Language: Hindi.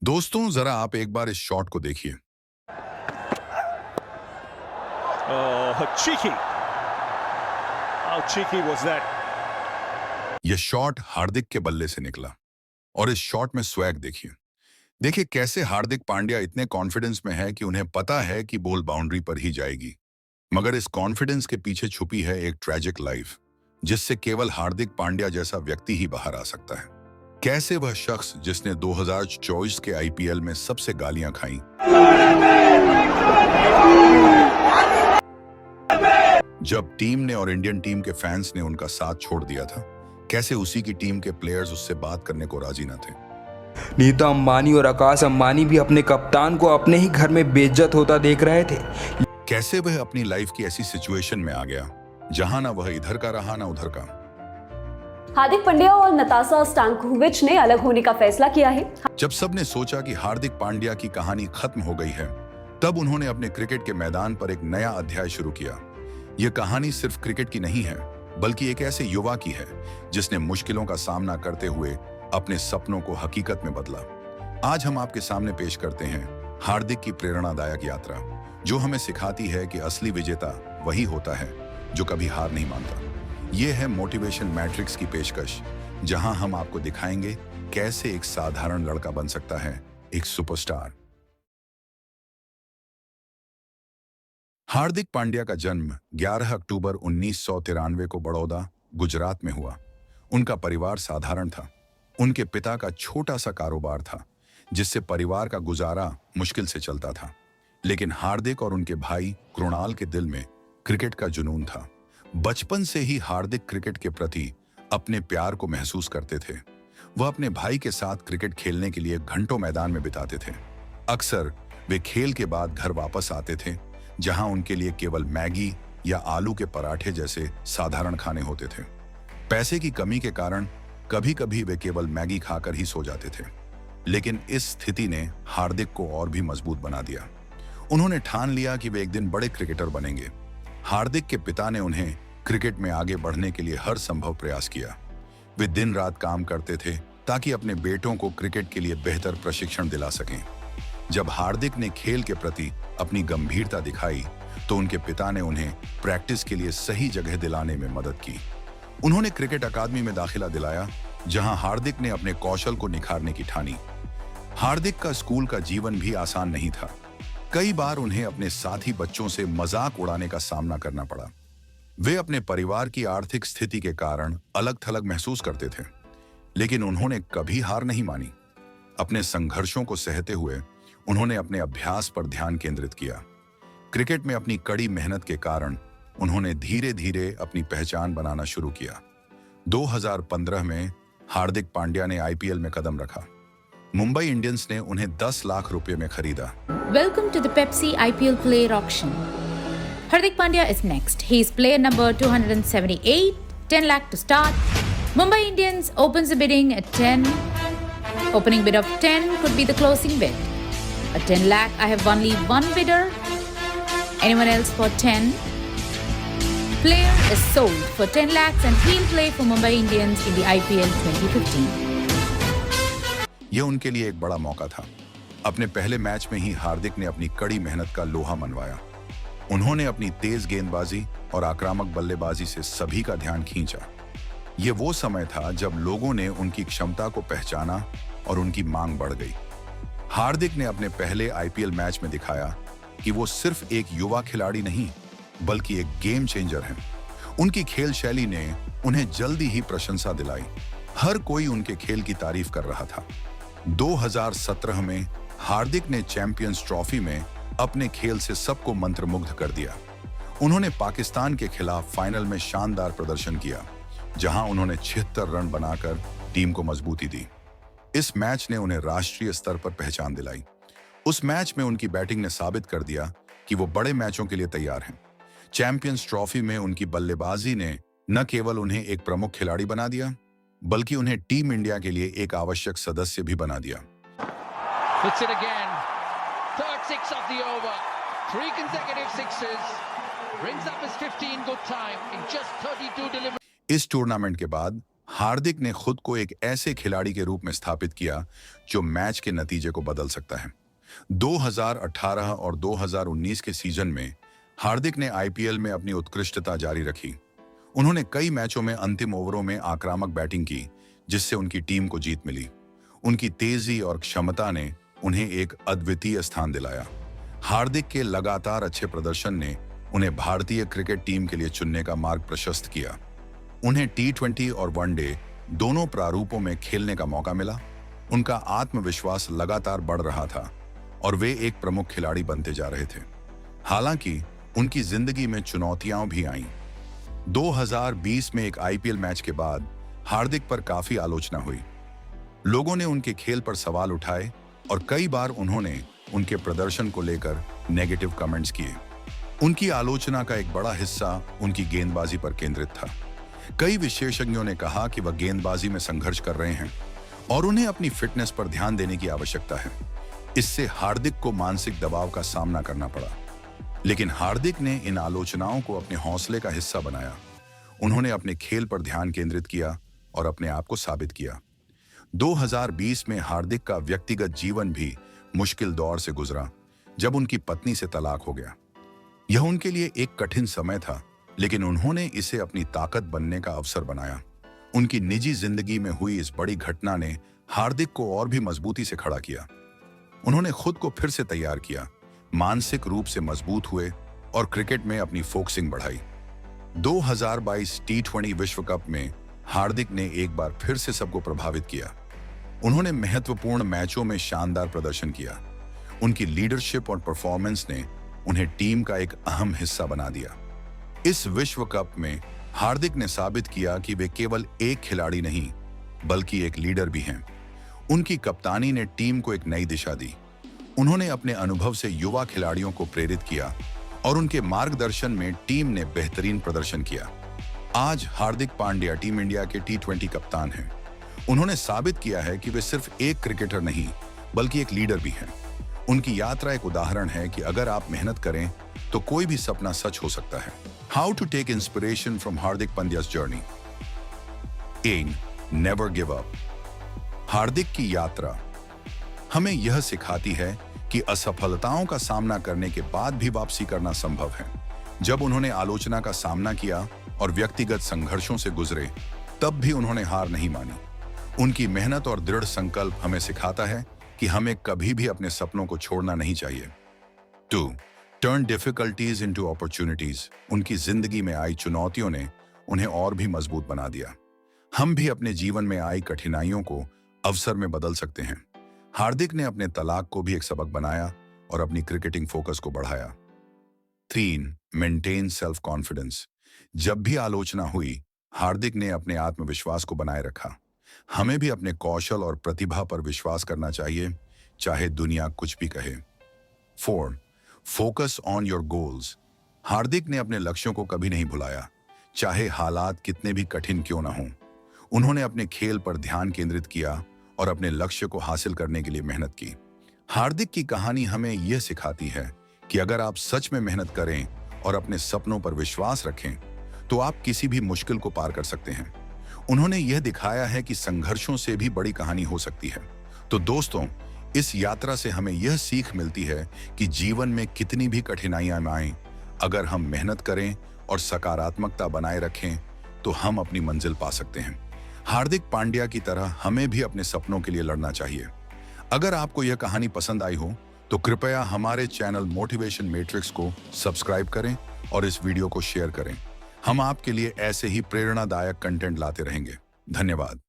दोस्तों जरा आप एक बार इस शॉट को देखिए। Oh, cheeky. How cheeky was that? यह शॉट हार्दिक के बल्ले से निकला और इस शॉट में स्वैग देखिए। देखिए कैसे हार्दिक पांड्या इतने कॉन्फिडेंस में है कि उन्हें पता है कि बॉल बाउंड्री पर ही जाएगी, मगर इस कॉन्फिडेंस के पीछे छुपी है एक ट्रैजिक लाइफ जिससे केवल हार्दिक पांड्या जैसा व्यक्ति ही बाहर आ सकता है। कैसे वह शख्स जिसने 2024 के आईपीएल में सबसे गालियां खाई, जब टीम ने और इंडियन टीम के फैंस ने उनका साथ छोड़ दिया था, कैसे उसी की टीम के प्लेयर्स उससे बात करने को राजी न थे। नीता अंबानी और आकाश अंबानी भी अपने कप्तान को अपने ही घर में बेइज्जत होता देख रहे थे। कैसे वह अपनी लाइफ की ऐसी सिचुएशन में आ गया जहां ना वह इधर का रहा ना उधर का। हार्दिक पांड्या और नताशा स्टैंकोविच ने अलग होने का फैसला किया है। जब सबने सोचा कि हार्दिक पांड्या की कहानी खत्म हो गई है, तब उन्होंने अपने क्रिकेट के मैदान पर एक नया अध्याय शुरू किया। यह कहानी सिर्फ क्रिकेट की नहीं है, बल्कि एक ऐसे युवा की है जिसने मुश्किलों का सामना करते हुए अपने सपनों को हकीकत में बदला। आज हम आपके सामने पेश करते हैं हार्दिक की प्रेरणादायक यात्रा, जो हमें सिखाती है कि असली विजेता वही होता है जो कभी हार नहीं मानता। ये है मोटिवेशन मैट्रिक्स की पेशकश, जहां हम आपको दिखाएंगे कैसे एक साधारण लड़का बन सकता है एक सुपरस्टार। हार्दिक पांड्या का जन्म 11 अक्टूबर 1993 को बड़ौदा, गुजरात में हुआ। उनका परिवार साधारण था। उनके पिता का छोटा सा कारोबार था, जिससे परिवार का गुजारा मुश्किल से चलता था। लेकिन हार्दिक और उनके भाई कृणाल के दिल में क्रिकेट का जुनून था। बचपन से ही हार्दिक क्रिकेट के प्रति अपने प्यार को महसूस करते थे। वह अपने भाई के साथ क्रिकेट खेलने के लिए घंटों मैदान में बिताते थे। अक्सर वे खेल के बाद घर वापस आते थे, जहां उनके लिए केवल मैगी या आलू के पराठे जैसे साधारण खाने होते थे। पैसे की कमी के कारण कभी कभी वे केवल मैगी खाकर ही सो जाते थे। लेकिन इस स्थिति ने हार्दिक को और भी मजबूत बना दिया। उन्होंने ठान लिया कि वे एक दिन बड़े क्रिकेटर बनेंगे। हार्दिक के पिता ने उन्हें क्रिकेट में आगे बढ़ने के लिए हर संभव प्रयास किया। वे दिन रात काम करते थे ताकि अपने बेटों को क्रिकेट के लिए बेहतर प्रशिक्षण दिला सकें। जब हार्दिक ने खेल के प्रति अपनी गंभीरता दिखाई, तो उनके पिता ने उन्हें प्रैक्टिस के लिए सही जगह दिलाने में मदद की। उन्होंने क्रिकेट अकादमी में दाखिला दिलाया, जहां हार्दिक ने अपने कौशल को निखारने की ठानी। हार्दिक का स्कूल का जीवन भी आसान नहीं था। कई बार उन्हें अपने साथी बच्चों से मजाक उड़ाने का सामना करना पड़ा। वे अपने परिवार की आर्थिक स्थिति के कारण अलग थलग महसूस करते थे, लेकिन उन्होंने कभी हार नहीं मानी। अपने संघर्षों को सहते हुए उन्होंने अपने अभ्यास पर ध्यान केंद्रित किया। क्रिकेट में अपनी कड़ी मेहनत के कारण उन्होंने धीरे धीरे अपनी पहचान बनाना शुरू किया। 2015 में हार्दिक पांड्या ने आईपीएल में कदम रखा। मुंबई इंडियंस ने उन्हें 10 लाख रुपए में खरीदा। Welcome to the Pepsi IPL player auction. Hardik Pandya is next. He is player number 278. 10 lakh to start. Mumbai Indians opens the bidding at 10. Opening bid of 10 could be the closing bid. At 10 lakh, I have only one bidder. Anyone else for 10? Player is sold for 10 lakhs and he'll play for Mumbai Indians in the IPL 2015. यह उनके लिए एक बड़ा मौका था। अपने पहले मैच में ही हार्दिक ने अपनी कड़ी मेहनत का लोहा मनवाया। उन्होंने अपनी तेज गेंदबाजी और आक्रामक बल्लेबाजी से सभी का ध्यान खींचा। यह वो समय था जब लोगों ने उनकी क्षमता को पहचाना और उनकी मांग बढ़ गई। हार्दिक ने अपने पहले आईपीएल मैच में दिखाया कि वो सिर्फ एक युवा खिलाड़ी नहीं, बल्कि एक गेम चेंजर हैं। उनकी खेल शैली ने उन्हें जल्दी ही प्रशंसा दिलाई। हर कोई उनके खेल की तारीफ कर रहा था। 2017 में हार्दिक ने चैंपियंस ट्रॉफी में अपने खेल से सबको मंत्रमुग्ध कर दिया। उन्होंने पाकिस्तान के खिलाफ फाइनल में शानदार प्रदर्शन किया, जहां उन्होंने 76 रन बनाकर टीम को मजबूती दी। इस मैच ने उन्हें राष्ट्रीय स्तर पर पहचान दिलाई। उस मैच में उनकी बैटिंग ने साबित कर दिया कि वो बड़े मैचों के लिए तैयार हैं। चैंपियंस ट्रॉफी में उनकी बल्लेबाजी ने न केवल उन्हें एक प्रमुख खिलाड़ी बना दिया, बल्कि उन्हें टीम इंडिया के लिए एक आवश्यक सदस्य भी बना दिया। इस टूर्नामेंट के बाद हार्दिक ने खुद को एक ऐसे खिलाड़ी के रूप में स्थापित किया जो मैच के नतीजे को बदल सकता है। 2018 और 2019 के सीजन में हार्दिक ने आईपीएल में अपनी उत्कृष्टता जारी रखी। उन्होंने कई मैचों में अंतिम ओवरों में आक्रामक बैटिंग की, जिससे उनकी टीम को जीत मिली। उनकी तेजी और क्षमता ने उन्हें एक अद्वितीय स्थान दिलाया। हार्दिक के लगातार अच्छे प्रदर्शन ने उन्हें भारतीय क्रिकेट टीम के लिए चुनने का मार्ग प्रशस्त किया। उन्हें टी20 और वनडे दोनों प्रारूपों में खेलने का मौका मिला। उनका आत्मविश्वास लगातार बढ़ रहा था और वे एक प्रमुख खिलाड़ी बनते जा रहे थे। हालांकि उनकी जिंदगी में चुनौतियां भी आईं। 2020 में एक आईपीएल मैच के बाद हार्दिक पर काफी आलोचना हुई। लोगों ने उनके खेल पर सवाल उठाए और कई बार उन्होंने उनके प्रदर्शन को लेकर नेगेटिव कमेंट्स किए। उनकी आलोचना का एक बड़ा हिस्सा उनकी गेंदबाजी पर केंद्रित था। कई विशेषज्ञों ने कहा कि वह गेंदबाजी में संघर्ष कर रहे हैं और उन्हें अपनी फिटनेस पर ध्यान देने की आवश्यकता है। इससे हार्दिक को मानसिक दबाव का सामना करना पड़ा। लेकिन हार्दिक ने इन आलोचनाओं को अपने हौसले का हिस्सा बनाया। उन्होंने अपने खेल पर ध्यान केंद्रित किया और अपने आप को साबित किया। 2020 में हार्दिक का व्यक्तिगत जीवन भी मुश्किल दौर से गुजरा, जब उनकी पत्नी से तलाक हो गया। यह उनके लिए एक कठिन समय था, लेकिन उन्होंने इसे अपनी ताकत बनने का अवसर बनाया। उनकी निजी जिंदगी में हुई इस बड़ी घटना ने हार्दिक को और भी मजबूती से खड़ा किया। उन्होंने खुद को फिर से तैयार किया, मानसिक रूप से मजबूत हुए और क्रिकेट में अपनी फोकसिंग बढ़ाई। 2022 टी20 विश्व कप में हार्दिक ने एक बार फिर से सबको प्रभावित किया। उन्होंने महत्वपूर्ण मैचों में शानदार प्रदर्शन किया। उनकी लीडरशिप और परफॉर्मेंस ने उन्हें टीम का एक अहम हिस्सा बना दिया। इस विश्व कप में हार्दिक ने साबित किया कि वे केवल एक खिलाड़ी नहीं, बल्कि एक लीडर भी हैं। उनकी कप्तानी ने टीम को एक नई दिशा दी। उन्होंने अपने अनुभव से युवा खिलाड़ियों को प्रेरित किया और उनके मार्गदर्शन में टीम ने बेहतरीन प्रदर्शन किया। आज हार्दिक पांड्या टीम इंडिया के टी20 कप्तान हैं। उन्होंने साबित किया है कि वे सिर्फ एक क्रिकेटर नहीं, बल्कि एक लीडर भी हैं। उनकी यात्रा एक उदाहरण है कि अगर आप मेहनत करें तो कोई भी सपना सच हो सकता है। How to take inspiration from Hardik Pandya's journey. एम, नेवर गिव अप। हार्दिक की यात्रा हमें यह सिखाती है कि असफलताओं का सामना करने के बाद भी वापसी करना संभव है। जब उन्होंने आलोचना का सामना किया और व्यक्तिगत संघर्षों से गुजरे, तब भी उन्होंने हार नहीं मानी। उनकी मेहनत और दृढ़ संकल्प हमें सिखाता है कि हमें कभी भी अपने सपनों को छोड़ना नहीं चाहिए। 2. Turn difficulties into opportunities. उनकी जिंदगी में आई चुनौतियों ने उन्हें और भी मजबूत बना दिया। हम भी अपने जीवन में आई कठिनाइयों को अवसर में बदल सकते हैं। हार्दिक ने अपने तलाक को भी एक सबक बनाया और अपनी क्रिकेटिंग फोकस को बढ़ाया। 3. Maintain self confidence. जब भी आलोचना हुई, हार्दिक ने अपने आत्मविश्वास को बनाए रखा। हमें भी अपने कौशल और प्रतिभा पर विश्वास करना चाहिए, चाहे दुनिया कुछ भी कहे। 4. Focus on your goals. Hardik ने अपने लक्ष्यों को कभी नहीं भुलाया, चाहे हालात कितने भी कठिन क्यों ना हों। उन्होंने अपने खेल पर ध्यान केंद्रित किया और अपने लक्ष्य को हासिल करने के लिए मेहनत की। हार्दिक की कहानी हमें यह सिखाती है कि अगर आप सच में मेहनत करें और अपने सपनों पर विश्वास रखें, तो आप किसी भी मुश्किल को पार कर सकते हैं। उन्होंने यह दिखाया है कि संघर्षों से भी बड़ी कहानी हो सकती है। तो दोस्तों, इस यात्रा से हमें यह सीख मिलती है कि जीवन में कितनी भी कठिनाइयां आएं, अगर हम मेहनत करें और सकारात्मकता बनाए रखें, तो हम अपनी मंजिल पा सकते हैं। हार्दिक पांड्या की तरह हमें भी अपने सपनों के लिए लड़ना चाहिए। अगर आपको यह कहानी पसंद आई हो, तो कृपया हमारे चैनल मोटिवेशन मैट्रिक्स को सब्सक्राइब करें और इस वीडियो को शेयर करें। हम आपके लिए ऐसे ही प्रेरणादायक कंटेंट लाते रहेंगे। धन्यवाद।